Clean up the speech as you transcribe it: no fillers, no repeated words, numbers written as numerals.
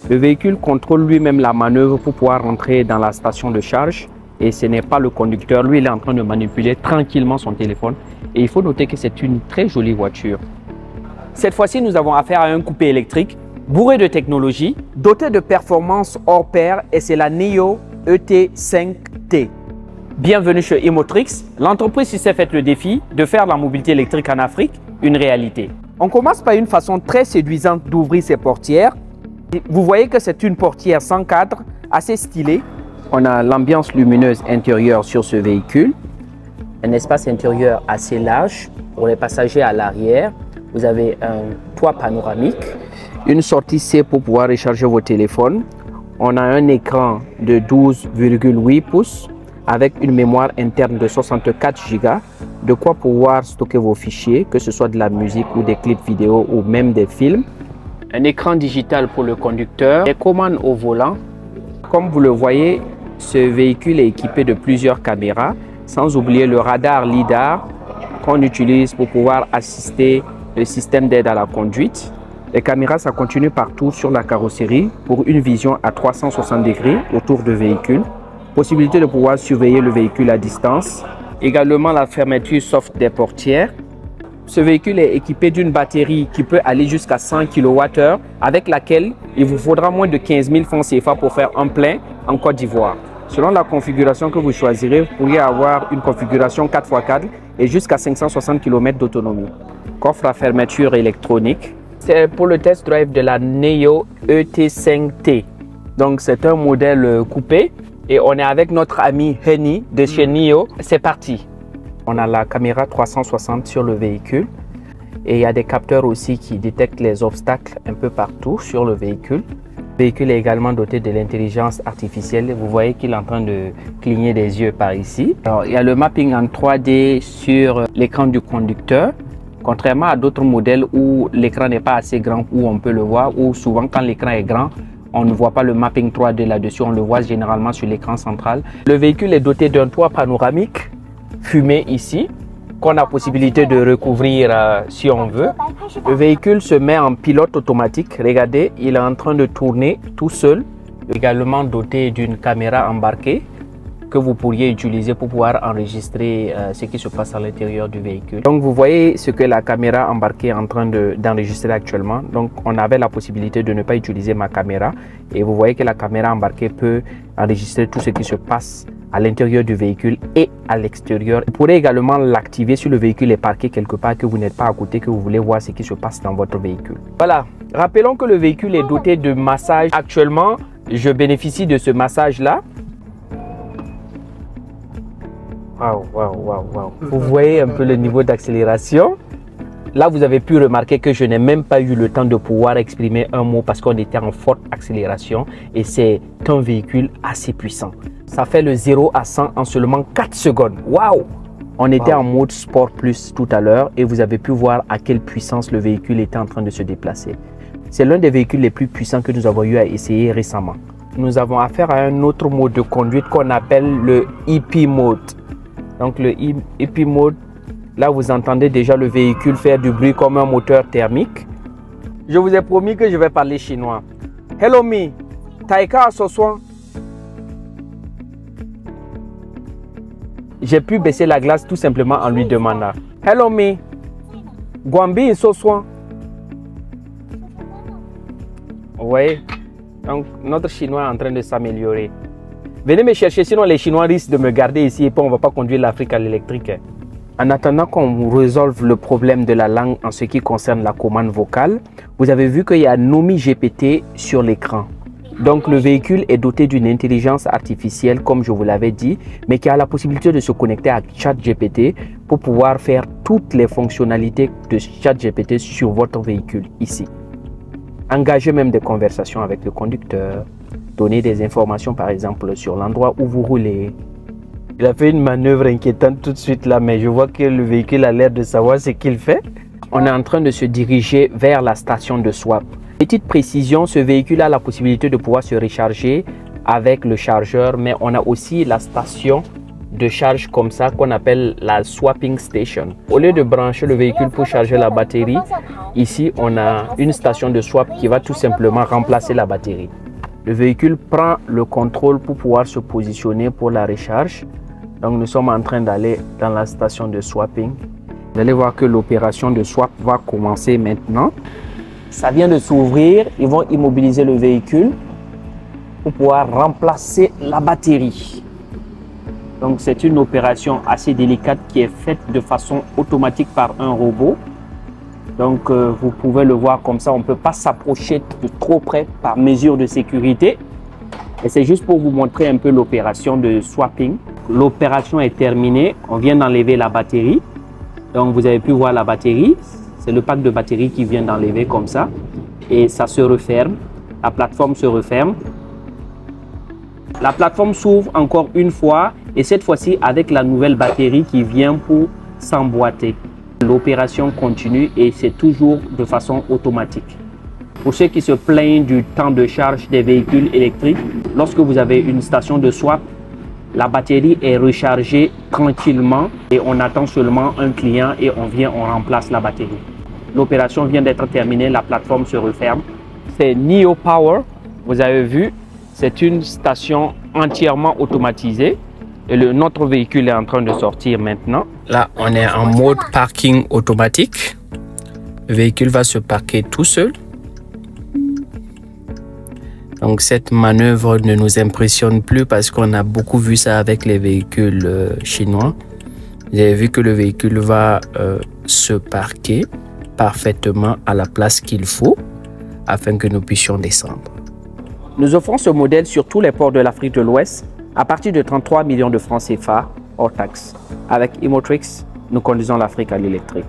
Le véhicule contrôle lui-même la manœuvre pour pouvoir rentrer dans la station de charge et ce n'est pas le conducteur. Lui, il est en train de manipuler tranquillement son téléphone et il faut noter que c'est une très jolie voiture. Cette fois-ci, nous avons affaire à un coupé électrique bourré de technologie, doté de performances hors pair et c'est la NIO ET5T. Bienvenue chez Imotrix, l'entreprise qui s'est faite le défi de faire la mobilité électrique en Afrique une réalité. On commence par une façon très séduisante d'ouvrir ces portières. Vous voyez que c'est une portière sans cadre, assez stylée. On a l'ambiance lumineuse intérieure sur ce véhicule. Un espace intérieur assez large pour les passagers à l'arrière. Vous avez un toit panoramique. Une sortie C pour pouvoir recharger vos téléphones. On a un écran de 12,8 pouces avec une mémoire interne de 64 Go, de quoi pouvoir stocker vos fichiers, que ce soit de la musique ou des clips vidéo ou même des films. Un écran digital pour le conducteur, des commandes au volant. Comme vous le voyez, ce véhicule est équipé de plusieurs caméras, sans oublier le radar LiDAR qu'on utilise pour pouvoir assister le système d'aide à la conduite. Les caméras, ça continue partout sur la carrosserie pour une vision à 360 degrés autour du véhicule. Possibilité de pouvoir surveiller le véhicule à distance. Également la fermeture soft des portières. Ce véhicule est équipé d'une batterie qui peut aller jusqu'à 100 kWh avec laquelle il vous faudra moins de 15 000 francs CFA pour faire un plein en Côte d'Ivoire. Selon la configuration que vous choisirez, vous pourriez avoir une configuration 4x4 et jusqu'à 560 km d'autonomie. Coffre à fermeture électronique. C'est pour le test drive de la NIO ET5T. Donc c'est un modèle coupé. Et on est avec notre ami Henny de chez NIO. C'est parti. On a la caméra 360 sur le véhicule. Et il y a des capteurs aussi qui détectent les obstacles un peu partout sur le véhicule. Le véhicule est également doté de l'intelligence artificielle. Vous voyez qu'il est en train de cligner des yeux par ici. Alors, il y a le mapping en 3D sur l'écran du conducteur. Contrairement à d'autres modèles où l'écran n'est pas assez grand, où on peut le voir, ou souvent quand l'écran est grand, on ne voit pas le mapping 3D là-dessus, on le voit généralement sur l'écran central. Le véhicule est doté d'un toit panoramique fumé ici, qu'on a possibilité de recouvrir si on veut. Le véhicule se met en pilote automatique. Regardez, il est en train de tourner tout seul. Également doté d'une caméra embarquée que vous pourriez utiliser pour pouvoir enregistrer ce qui se passe à l'intérieur du véhicule. Donc vous voyez ce que la caméra embarquée est en train d'enregistrer actuellement. Donc on avait la possibilité de ne pas utiliser ma caméra et vous voyez que la caméra embarquée peut enregistrer tout ce qui se passe à l'intérieur du véhicule et à l'extérieur. Vous pourrez également l'activer si le véhicule est parqué quelque part, que vous n'êtes pas à côté, que vous voulez voir ce qui se passe dans votre véhicule. Voilà, rappelons que le véhicule est doté de massage. Actuellement, je bénéficie de ce massage-là. Waouh. Vous voyez un peu le niveau d'accélération. Là, vous avez pu remarquer que je n'ai même pas eu le temps de pouvoir exprimer un mot parce qu'on était en forte accélération et c'est un véhicule assez puissant. Ça fait le 0 à 100 en seulement 4 secondes. Waouh! On était en mode Sport Plus tout à l'heure et vous avez pu voir à quelle puissance le véhicule était en train de se déplacer. C'est l'un des véhicules les plus puissants que nous avons eu à essayer récemment. Nous avons affaire à un autre mode de conduite qu'on appelle le EP Mode. Donc le EP Mode, là vous entendez déjà le véhicule faire du bruit comme un moteur thermique. Je vous ai promis que je vais parler chinois. Hello me, taika soswan. J'ai pu baisser la glace tout simplement en lui demandant Hello me, guambi soswan. Vous voyez, donc notre chinois est en train de s'améliorer. Venez me chercher, sinon les Chinois risquent de me garder ici et puis on ne va pas conduire l'Afrique à l'électrique. En attendant qu'on résolve le problème de la langue en ce qui concerne la commande vocale, vous avez vu qu'il y a Nomi GPT sur l'écran. Donc le véhicule est doté d'une intelligence artificielle, comme je vous l'avais dit, mais qui a la possibilité de se connecter à ChatGPT pour pouvoir faire toutes les fonctionnalités de ChatGPT sur votre véhicule ici. Engager même des conversations avec le conducteur. Donner des informations par exemple sur l'endroit où vous roulez. Il a fait une manœuvre inquiétante tout de suite là, mais je vois que le véhicule a l'air de savoir ce qu'il fait. On est en train de se diriger vers la station de swap. Petite précision, ce véhicule a la possibilité de pouvoir se recharger avec le chargeur, mais on a aussi la station de charge comme ça qu'on appelle la swapping station. Au lieu de brancher le véhicule pour charger la batterie, ici on a une station de swap qui va tout simplement remplacer la batterie. Le véhicule prend le contrôle pour pouvoir se positionner pour la recharge. Donc nous sommes en train d'aller dans la station de swapping. Vous allez voir que l'opération de swap va commencer maintenant. Ça vient de s'ouvrir, ils vont immobiliser le véhicule pour pouvoir remplacer la batterie. Donc c'est une opération assez délicate qui est faite de façon automatique par un robot. Donc vous pouvez le voir comme ça, on ne peut pas s'approcher de trop près par mesure de sécurité. Et c'est juste pour vous montrer un peu l'opération de swapping. L'opération est terminée, on vient d'enlever la batterie. Donc vous avez pu voir la batterie, c'est le pack de batterie qui vient d'enlever comme ça. Et ça se referme, la plateforme se referme. La plateforme s'ouvre encore une fois et cette fois-ci avec la nouvelle batterie qui vient pour s'emboîter. L'opération continue et c'est toujours de façon automatique. Pour ceux qui se plaignent du temps de charge des véhicules électriques, lorsque vous avez une station de swap, la batterie est rechargée tranquillement et on attend seulement un client et on remplace la batterie. L'opération vient d'être terminée, la plateforme se referme. C'est NIO Power, vous avez vu. C'est une station entièrement automatisée et notre véhicule est en train de sortir maintenant. Là, on est en mode parking automatique. Le véhicule va se parquer tout seul. Donc, cette manœuvre ne nous impressionne plus parce qu'on a beaucoup vu ça avec les véhicules chinois. Vous avez vu que le véhicule va se parquer parfaitement à la place qu'il faut afin que nous puissions descendre. Nous offrons ce modèle sur tous les ports de l'Afrique de l'Ouest à partir de 33 millions de francs CFA hors taxes. Avec Imotrix, nous conduisons l'Afrique à l'électrique.